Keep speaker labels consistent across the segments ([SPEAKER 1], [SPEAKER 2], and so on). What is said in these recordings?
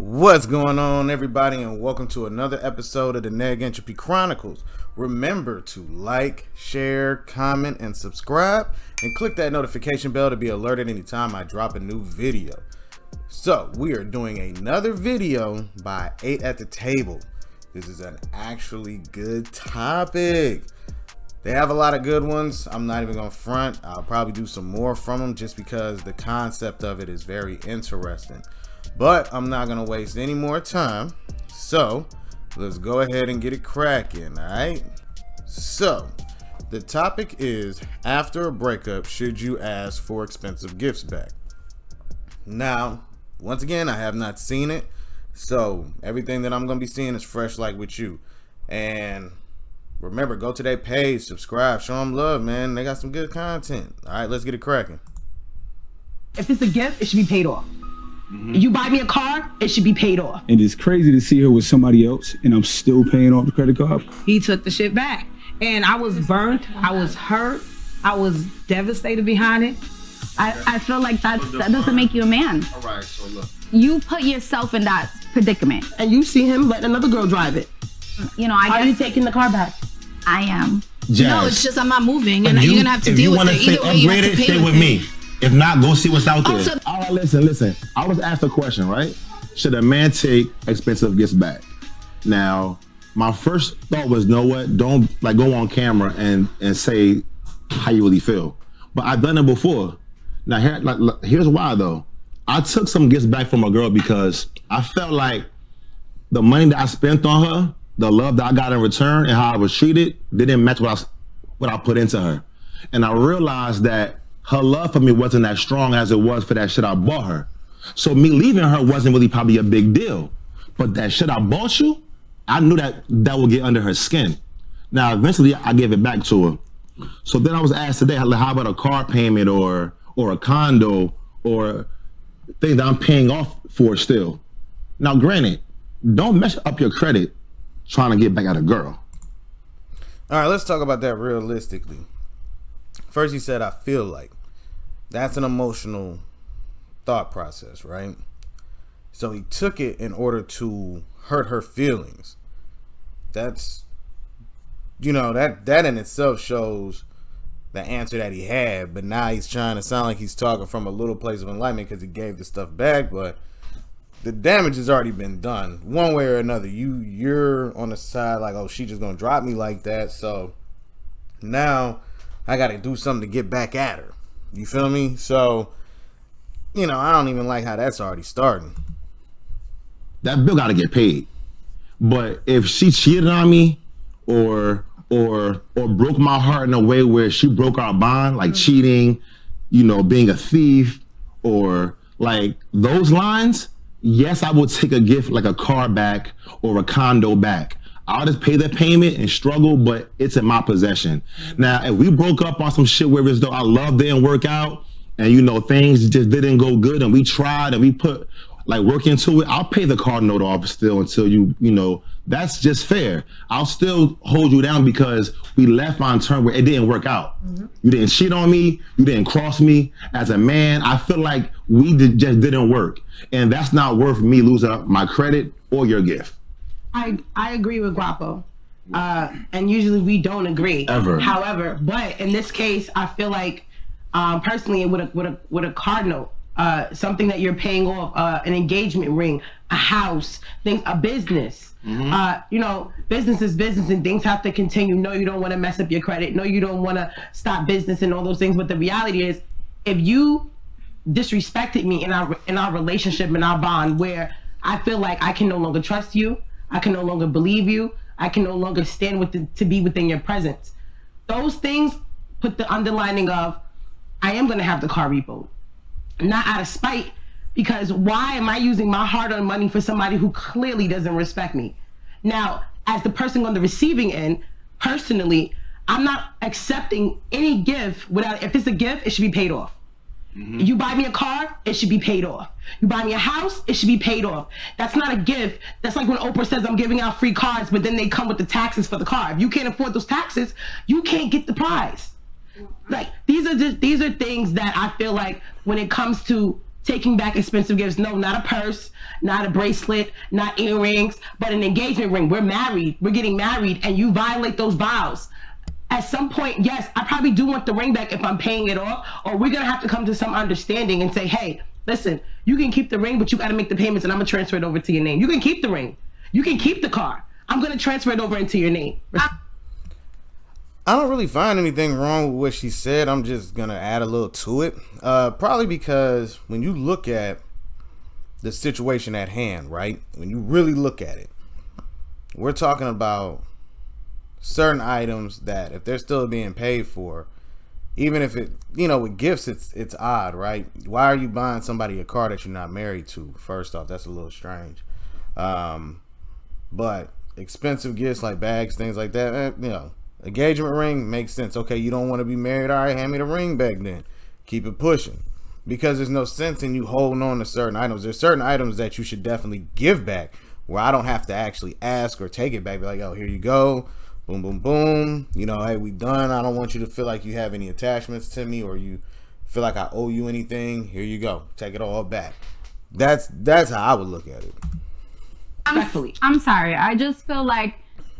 [SPEAKER 1] What's going on, everybody, and welcome to another episode of the Neg Entropy Chronicles. Remember to like, share, comment, and subscribe, and click that notification bell to be alerted anytime I drop a new video. So, we are doing another video by 8 at the Table. This is an actually good topic. They have a lot of good ones. I'm not even gonna front. I'll probably do some more from them just because the concept of it is very interesting. But I'm not gonna waste any more time, so let's go ahead and get it cracking. All right, so the topic is, after a breakup, should you ask for expensive gifts back? Now, once again, I have not seen it, so everything that I'm gonna be seeing is fresh, like with you. And remember, go to their page, subscribe, show them love, man. They got some good content. All right, let's get it cracking.
[SPEAKER 2] If it's a gift, it should be paid off. If you buy me a car, it should be paid off.
[SPEAKER 3] And it's crazy to see her with somebody else and I'm still paying off the credit card.
[SPEAKER 2] He took the shit back. And I was burnt, I was hurt, I was devastated behind it.
[SPEAKER 4] I feel like that doesn't make you a man.
[SPEAKER 1] All right, so look.
[SPEAKER 4] You put yourself in that predicament.
[SPEAKER 2] And you see him letting another girl drive it.
[SPEAKER 4] You know, I
[SPEAKER 2] Are
[SPEAKER 4] guess
[SPEAKER 2] you taking the car back?
[SPEAKER 4] I am.
[SPEAKER 5] Jazz,
[SPEAKER 6] No, it's just I'm not moving, and you're gonna have to deal with it. Either way, you have to pay
[SPEAKER 5] stay with
[SPEAKER 6] it.
[SPEAKER 5] me. If not, go see what's out there.
[SPEAKER 6] Also,
[SPEAKER 5] All right, listen. I was asked a question, right? Should a man take expensive gifts back? Now, my first thought was, know what? Don't like go on camera and say how you really feel. But I've done it before. Now, here's why though. I took some gifts back from a girl because I felt like the money that I spent on her, the love that I got in return, and how I was treated didn't match what I put into her. And I realized that her love for me wasn't as strong as it was for that shit I bought her. So me leaving her wasn't really probably a big deal. But that shit I bought you, I knew that would get under her skin. Now, eventually I gave it back to her. So then I was asked today, how about a car payment or a condo or things that I'm paying off for still? Now, granted, don't mess up your credit trying to get back at a girl.
[SPEAKER 1] All right, let's talk about that realistically. First, you said, I feel like. That's an emotional thought process, right? So he took it in order to hurt her feelings. That's, that in itself shows the answer that he had. But now he's trying to sound like he's talking from a little place of enlightenment because he gave the stuff back. But the damage has already been done. One way or another, you're on the side like, oh, she just gonna drop me like that. So now I gotta do something to get back at her. You feel me? So, I don't even like how that's already starting.
[SPEAKER 5] That bill gotta get paid. But if she cheated on me or broke my heart in a way where she broke our bond, like cheating, being a thief, or like those lines, yes, I would take a gift like a car back or a condo back. I'll just pay the payment and struggle, but it's in my possession. Now, if we broke up on some shit where it's though our love didn't work out and things just didn't go good and we tried and we put like work into it, I'll pay the car note off still until that's just fair. I'll still hold you down because we left on terms where it didn't work out. You didn't cheat on me, you didn't cross me. As a man, I feel like we just didn't work. And that's not worth me losing my credit or your gift.
[SPEAKER 2] I agree with Guapo. And usually we don't agree.
[SPEAKER 5] Ever.
[SPEAKER 2] However, but in this case, I feel like personally with a car note, something that you're paying off, an engagement ring, a house, a business. Business is business and things have to continue. No, you don't want to mess up your credit. No, you don't want to stop business and all those things. But the reality is, if you disrespected me in our relationship, in our bond, where I feel like I can no longer trust you, I can no longer believe you, I can no longer stand to be within your presence. Those things put the underlining of, I am going to have the car repoed. Not out of spite, because why am I using my hard-earned money for somebody who clearly doesn't respect me? Now, as the person on the receiving end, personally, I'm not accepting any gift without, if it's a gift, it should be paid off. You buy me a car, it should be paid off. You buy me a house, it should be paid off. That's not a gift. That's like when Oprah says I'm giving out free cars, but then they come with the taxes for the car. If you can't afford those taxes, you can't get the prize. Like these are things that I feel like when it comes to taking back expensive gifts. No, not a purse, not a bracelet, not earrings, but an engagement ring. We're married. We're getting married, and you violate those vows. At some point, yes, I probably do want the ring back if I'm paying it off, or we're gonna have to come to some understanding and say, hey, listen, you can keep the ring, but you gotta make the payments and I'm gonna transfer it over to your name. You can keep the ring. You can keep the car. I'm gonna transfer it over into your name.
[SPEAKER 1] I don't really find anything wrong with what she said. I'm just gonna add a little to it. Probably because when you look at the situation at hand, right? When you really look at it, we're talking about certain items that if they're still being paid for, even if it, with gifts, it's odd, right? Why are you buying somebody a car that you're not married to? First off, that's a little strange. But expensive gifts like bags, things like that, engagement ring makes sense. Okay, you don't want to be married? All right, hand me the ring back then. Keep it pushing. Because there's no sense in you holding on to certain items. There's certain items that you should definitely give back where I don't have to actually ask or take it back. Be like, oh, here you go. Boom, boom, boom. Hey, we done. I don't want you to feel like you have any attachments to me or you feel like I owe you anything. Here you go. Take it all back. That's how I would look at it.
[SPEAKER 4] I'm sorry. I just feel like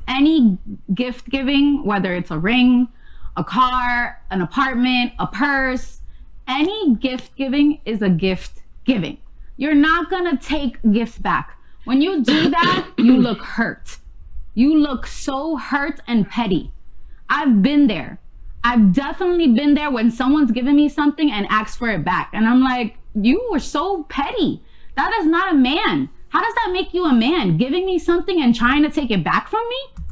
[SPEAKER 4] any gift giving, whether it's a ring, a car, an apartment, a purse, any gift giving is a gift giving. You're not gonna take gifts back. When you do that, you look hurt. You look so hurt and petty. I've been there. I've definitely been there when someone's given me something and asks for it back. And I'm like, you were so petty. That is not a man. How does that make you a man? Giving me something and trying to take it back from me?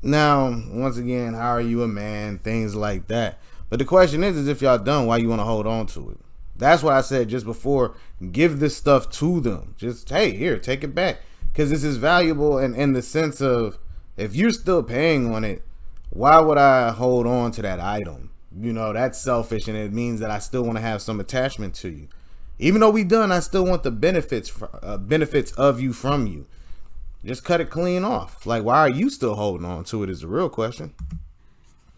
[SPEAKER 1] Now, once again, how are you a man? Things like that. But the question is if y'all done, why you want to hold on to it? That's what I said just before. Give this stuff to them. Just, hey, here, take it back. Because this is valuable and in the sense of if you're still paying on it, why would I hold on to that item? That's selfish and it means that I still want to have some attachment to you. Even though we done, I still want the benefits of you from you. Just cut it clean off. Like, why are you still holding on to it is the real question.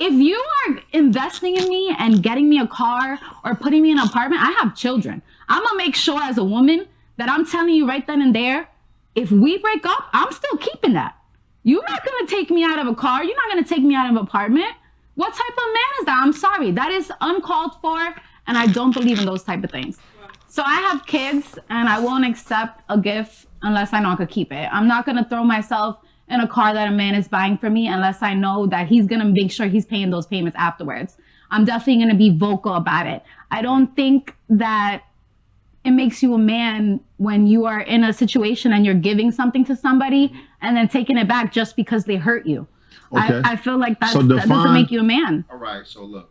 [SPEAKER 4] If you are investing in me and getting me a car or putting me in an apartment, I have children. I'm going to make sure as a woman that I'm telling you right then and there, if we break up, I'm still keeping that. You're not going to take me out of a car. You're not going to take me out of an apartment. What type of man is that? I'm sorry. That is uncalled for, and I don't believe in those type of things. So I have kids, and I won't accept a gift unless I know I could keep it. I'm not going to throw myself in a car that a man is buying for me unless I know that he's going to make sure he's paying those payments afterwards. I'm definitely going to be vocal about it. I don't think that it makes you a man when you are in a situation and you're giving something to somebody and then taking it back just because they hurt you. Okay. I feel like that doesn't make you a man.
[SPEAKER 5] All right. So look,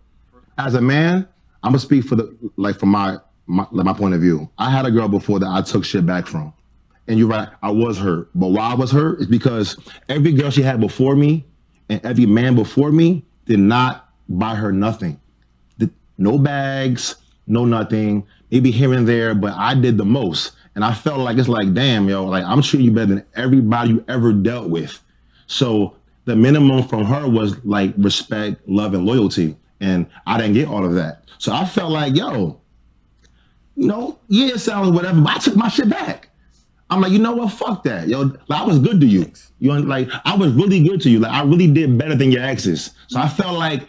[SPEAKER 5] as a man, I'm gonna speak from my point of view. I had a girl before that I took shit back from, and you're right, I was hurt. But why I was hurt is because every girl she had before me and every man before me did not buy her nothing. No bags, no nothing. Maybe here and there, but I did the most. And I felt like, it's like, damn, yo, like I'm treating you better than everybody you ever dealt with. So the minimum from her was like respect, love, and loyalty. And I didn't get all of that. So I felt like, yo, yeah, it sounds whatever, but I took my shit back. I'm like, you know what? Fuck that. Yo, like, I was good to you. I was really good to you. Like, I really did better than your exes. So I felt like,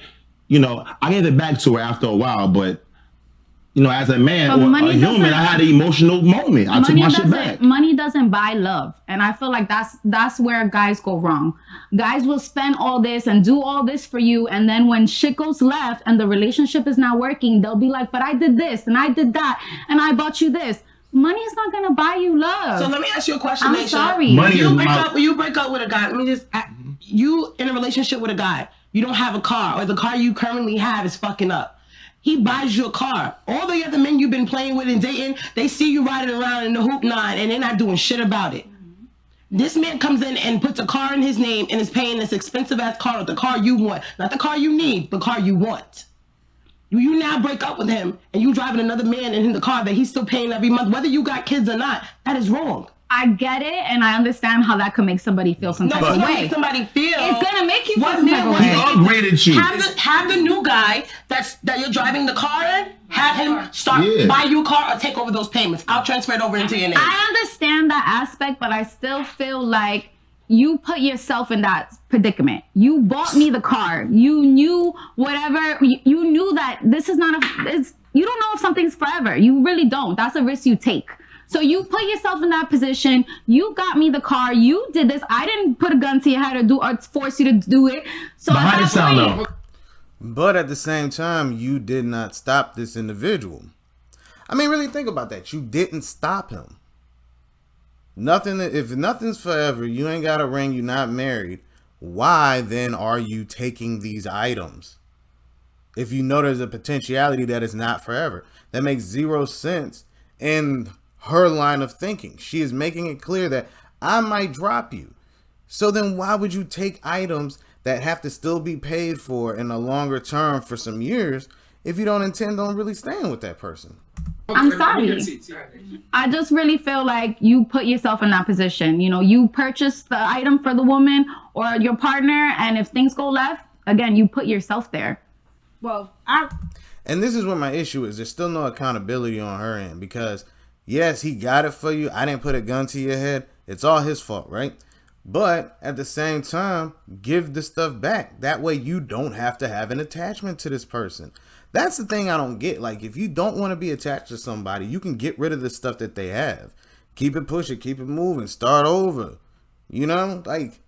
[SPEAKER 5] I gave it back to her after a while, but as a man or a human, I had an emotional moment. I took my shit back.
[SPEAKER 4] Money doesn't buy love. And I feel like that's where guys go wrong. Guys will spend all this and do all this for you. And then when shit goes left and the relationship is not working, they'll be like, but I did this and I did that and I bought you this. Money is not going to buy you love.
[SPEAKER 2] So let me ask you a question.
[SPEAKER 4] I'm sorry.
[SPEAKER 2] You break up with a guy. You in a relationship with a guy. You don't have a car, or the car you currently have is fucking up. He buys you a car. All the other men you've been playing with and dating, they see you riding around in the hoop nine and they're not doing shit about it. This man comes in and puts a car in his name and is paying this expensive ass car, the car you want. Not the car you need, the car you want. You now break up with him and you driving another man in the car that he's still paying every month, whether you got kids or not. That is wrong.
[SPEAKER 4] I get it, and I understand how that could make somebody feel some type of way.
[SPEAKER 2] Make somebody feel.
[SPEAKER 4] It's gonna make you feel
[SPEAKER 2] What
[SPEAKER 4] some type of way.
[SPEAKER 5] He upgraded you.
[SPEAKER 2] Have the new guy that you're driving the car in. Have him start buy you a car or take over those payments. I'll transfer it over into your name.
[SPEAKER 4] I understand that aspect, but I still feel like you put yourself in that predicament. You bought me the car. You knew whatever. You knew that this is not you don't know if something's forever. You really don't. That's a risk you take. So you put yourself in that position. You got me the car. You did this. I didn't put a gun to your head or force you to do it. So
[SPEAKER 5] but how did it sound though?
[SPEAKER 1] But at the same time, you did not stop this individual. I mean, really think about that. You didn't stop him. If nothing's forever, you ain't got a ring, you're not married. Why then are you taking these items? If you know there's a potentiality that it's not forever, that makes zero sense in her line of thinking. She is making it clear that I might drop you. So then why would you take items that have to still be paid for in a longer term for some years if you don't intend on really staying with that person?
[SPEAKER 4] I'm sorry. I just really feel like you put yourself in that position. You know, you purchased the item for the woman or your partner, and if things go left, again, you put yourself there.
[SPEAKER 2] Well,
[SPEAKER 1] and this is where my issue is. There's still no accountability on her end because, yes, he got it for you. I didn't put a gun to your head. It's all his fault, right? But at the same time, give the stuff back. That way you don't have to have an attachment to this person. That's the thing I don't get. Like, if you don't want to be attached to somebody, you can get rid of the stuff that they have. Keep it pushing, keep it moving, start over. You know, like,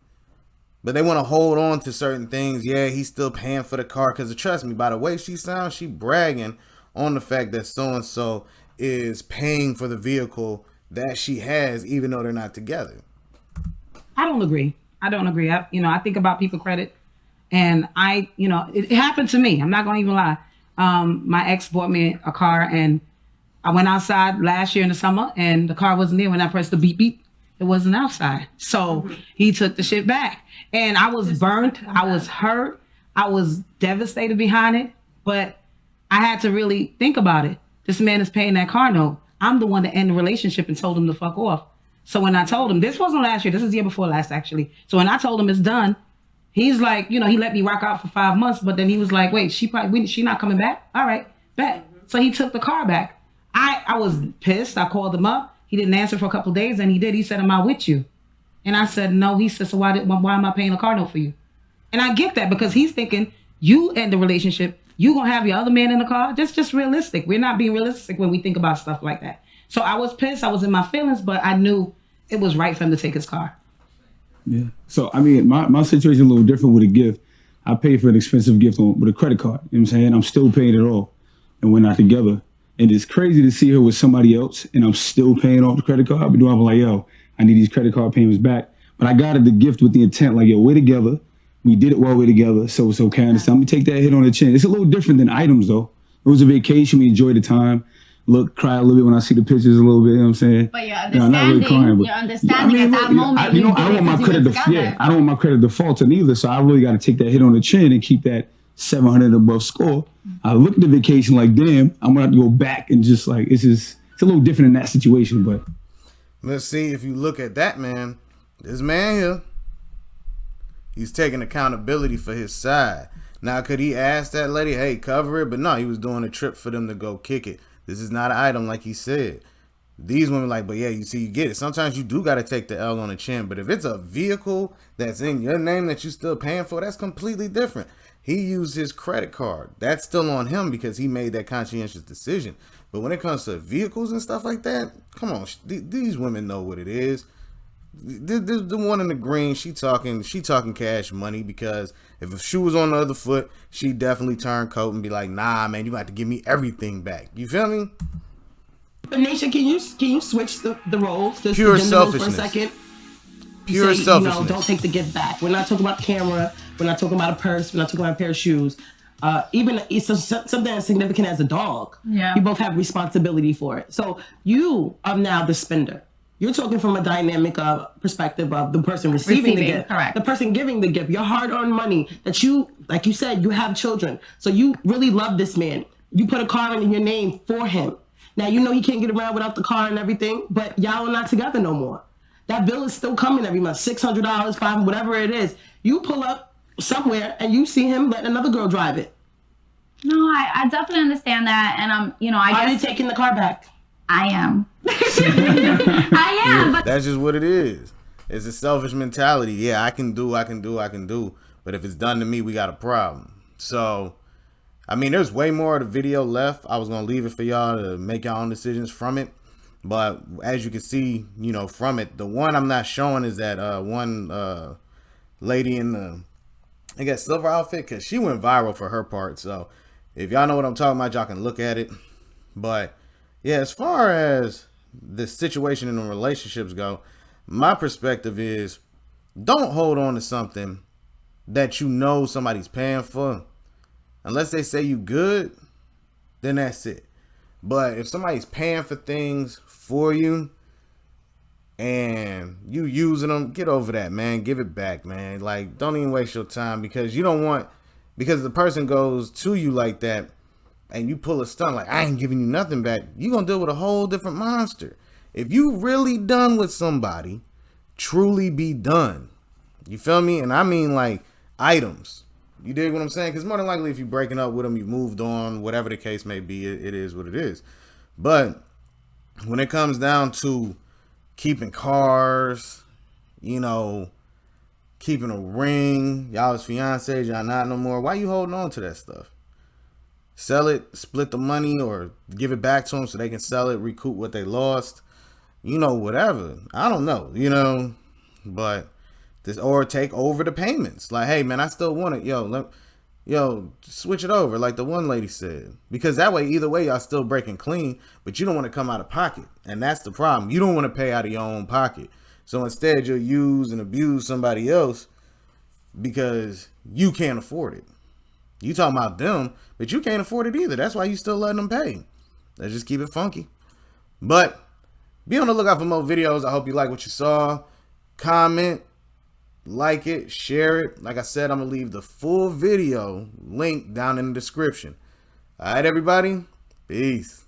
[SPEAKER 1] but they want to hold on to certain things. Yeah, he's still paying for the car. Because trust me, by the way she sounds, she bragging on the fact that so-and-so is paying for the vehicle that she has, even though they're not together.
[SPEAKER 7] I don't agree. I think about people's credit, and it happened to me. I'm not going to even lie. My ex bought me a car, and I went outside last year in the summer, and the car wasn't there. When I pressed the beep beep, it wasn't outside. So he took the shit back, and I was burnt. I was hurt. I was devastated behind it, but I had to really think about it. This man is paying that car note. I'm the one that ended the relationship and told him to fuck off. So when I told him, this wasn't last year, this is the year before last, actually. So when I told him it's done, he's like, he let me rock out for 5 months, but then he was like, wait, she not coming back? All right, bet. So he took the car back. I was pissed. I called him up. He didn't answer for a couple of days, and he did. He said, am I with you? And I said, no. He said, so why am I paying a car note for you? And I get that because he's thinking, you end the relationship, you gonna have your other man in the car? Just realistic. We're not being realistic when we think about stuff like that. So I was pissed. I was in my feelings, but I knew it was right for him to take his car.
[SPEAKER 3] Yeah. So, I mean, my situation is a little different with a gift. I paid for an expensive gift with a credit card. You know what I'm saying? I'm still paying it off, and we're not together. And it's crazy to see her with somebody else, and I'm still paying off the credit card. I'm like, yo, I need these credit card payments back. But I got her the gift with the intent, like, yo, we're together. We did it while we're together, so it's okay. I understand. I'm gonna take that hit on the chin. It's a little different than items, though. It was a vacation. We enjoyed the time. Cry a little bit when I see the pictures a little bit, you know what I'm saying?
[SPEAKER 4] But you're understanding, not really crying, but, at that moment.
[SPEAKER 3] I don't want my credit I don't want my credit defaulting either, so I really got to take that hit on the chin and keep that 700 above score. I look at the vacation like, damn, I'm gonna have to go back and just like, it's a little different in that situation, but.
[SPEAKER 1] Let's see, if you look at that man, this man here, he's taking accountability for his side. Now, could he ask that lady, hey, cover it? But no, he was doing a trip for them to go kick it. This is not an item, like he said. These women like, but yeah, you see, you get it. Sometimes you do got to take the L on the chin. But if it's a vehicle that's in your name that you're still paying for, that's completely different. He used his credit card. That's still on him because he made that conscientious decision. But when it comes to vehicles and stuff like that, come on, these women know what it is. The one in the green, she talking cash money, because if a shoe was on the other foot, she definitely turn coat and be like, nah, man, you got to give me everything back. You feel me?
[SPEAKER 2] But Nisha, can you switch the roles? Just
[SPEAKER 1] pure selfishness.
[SPEAKER 2] For a second.
[SPEAKER 1] Pure selfishness.
[SPEAKER 2] Don't take the gift back. We're not talking about camera. We're not talking about a purse. We're not talking about a pair of shoes. Even it's something as significant as a dog.
[SPEAKER 4] Yeah.
[SPEAKER 2] You both have responsibility for it. So you are now the spender. You're talking from a dynamic perspective of the person receiving the gift.
[SPEAKER 4] Correct.
[SPEAKER 2] The person giving the gift. Your hard-earned money that you, like you said, you have children. So you really love this man. You put a car in your name for him. Now, you know he can't get around without the car and everything, but y'all are not together no more. that bill is still coming every month. $600, $500, whatever it is. You pull up somewhere and you see him letting another girl drive it.
[SPEAKER 4] No, I definitely understand that, and
[SPEAKER 2] Are you taking the car back?
[SPEAKER 4] I am. I am. But
[SPEAKER 1] that's just what it is. It's a selfish mentality. Yeah, I can do. But if it's done to me, we got a problem. So, I mean, there's way more of the video left. I was going to leave it for y'all to make your own decisions from it. But as you can see, you know, from it, the one I'm not showing is that one lady in the, I guess, silver outfit, because she went viral for her part. So if y'all know what I'm talking about, y'all can look at it. But yeah, as far as the situation in the relationships go, my perspective is don't hold on to something that you know somebody's paying for. Unless they say you good, then that's it. But if somebody's paying for things for you and you using them, get over that, man. Give it back, man. Like, don't even waste your time, because you don't want, because the person goes to you like that and you pull a stunt like, I ain't giving you nothing back, you're going to deal with a whole different monster. If you really done with somebody, truly be done. You feel me? And I mean like items. You dig what I'm saying? Because more than likely, if you're breaking up with them, you moved on, whatever the case may be, it is what it is. But when it comes down to keeping cars, you know, keeping a ring, y'all as fiancés, y'all not no more, why you holding on to that stuff? Sell it, split the money, or give it back to them so they can sell it, recoup what they lost, you know, whatever. I don't know, you know, but this, or take over the payments. Like, hey man, I still want it. Yo, switch it over, like the one lady said. Because that way, either way, y'all still breaking clean, but you don't want to come out of pocket. And that's the problem. You don't want to pay out of your own pocket. So instead, you'll use and abuse somebody else because you can't afford it. You talking about them, but you can't afford it either. That's why you still letting them pay. Let's just keep it funky. But be on the lookout for more videos. I hope you like what you saw. Comment, like it, share it. Like I said, I'm going to leave the full video link down in the description. All right, everybody. Peace.